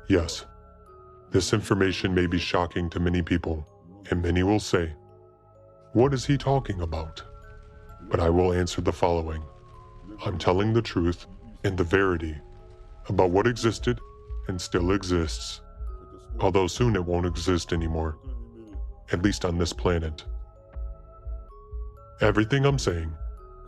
Yes, this information may be shocking to many people, and many will say, "What is he talking about?" But I will answer the following. I'm telling the truth and the verity about what existed and still exists, although soon it won't exist anymore, at least on this planet. Everything I'm saying,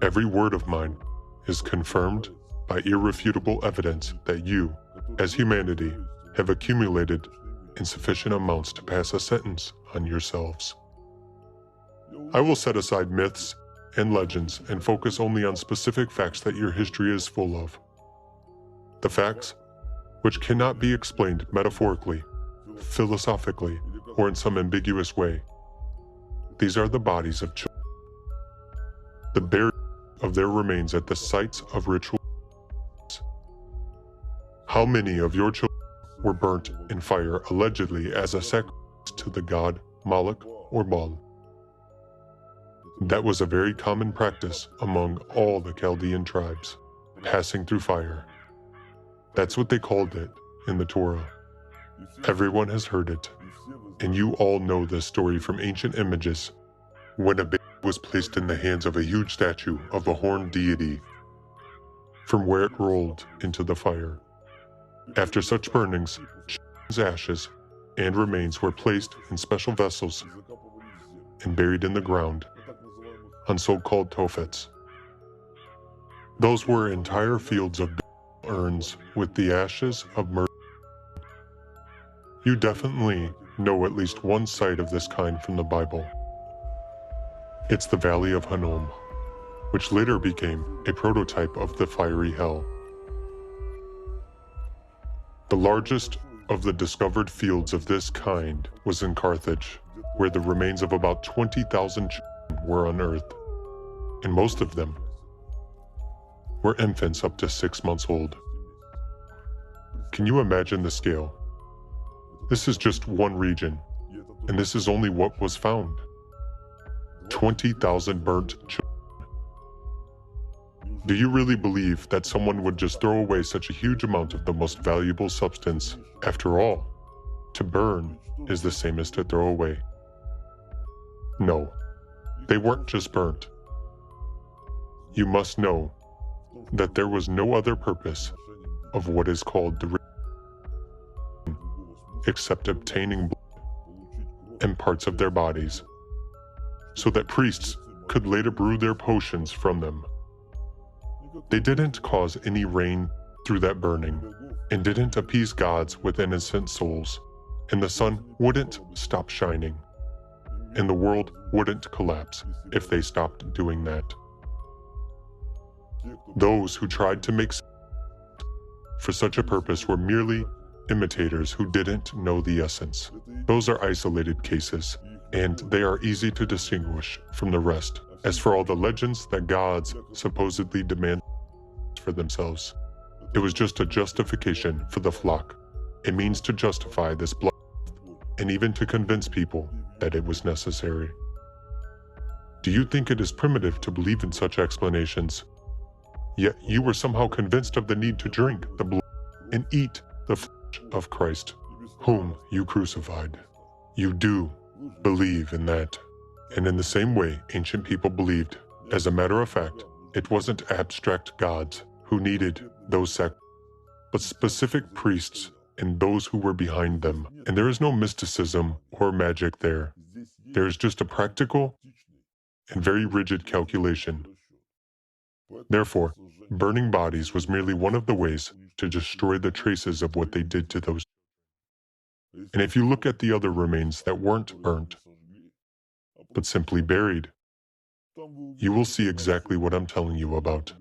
every word of mine, is confirmed by irrefutable evidence that you, as humanity, have accumulated in sufficient amounts to pass a sentence on yourselves. I will set aside myths and legends and focus only on specific facts that your history is full of. The facts which cannot be explained metaphorically, philosophically, or in some ambiguous way. These are the bodies of children, the burial of their remains at the sites of ritual. How many of your children were burnt in fire allegedly as a sacrifice to the god Moloch or Baal? That was a very common practice among all the Chaldean tribes, passing through fire. That's what they called it in the Torah. Everyone has heard it, and you all know this story from ancient images, when a baby was placed in the hands of a huge statue of a horned deity, from where it rolled into the fire. After such burnings, children's ashes and remains were placed in special vessels and buried in the ground on so-called tophets. Those were entire fields of urns with the ashes of murder. You definitely know at least one site of this kind from the Bible. It's the Valley of Hinnom, which later became a prototype of the fiery hell. The largest of the discovered fields of this kind was in Carthage, where the remains of about 20,000 children were unearthed, and most of them were infants up to 6 months old. Can you imagine the scale? This is just one region, and this is only what was found. 20,000 burnt children. Do you really believe that someone would just throw away such a huge amount of the most valuable substance? After all, to burn is the same as to throw away. No, they weren't just burnt. You must know that there was no other purpose of what is called the ritual except obtaining blood and parts of their bodies, so that priests could later brew their potions from them. They didn't cause any rain through that burning, and didn't appease gods with innocent souls, and the sun wouldn't stop shining, and the world wouldn't collapse if they stopped doing that. Those who tried to make for such a purpose were merely imitators who didn't know the essence. Those are isolated cases, and they are easy to distinguish from the rest. As for all the legends that gods supposedly demand for themselves, it was just a justification for the flock, a means to justify this blood, and even to convince people that it was necessary. Do you think it is primitive to believe in such explanations? Yet you were somehow convinced of the need to drink the blood and eat the flesh of Christ, whom you crucified. You do believe in that. And in the same way ancient people believed. As a matter of fact, it wasn't abstract gods who needed those sacrifices, but specific priests and those who were behind them. And there is no mysticism or magic there. There is just a practical and very rigid calculation. Therefore, burning bodies was merely one of the ways to destroy the traces of what they did to those. And if you look at the other remains that weren't burnt, but simply buried, you will see exactly what I'm telling you about.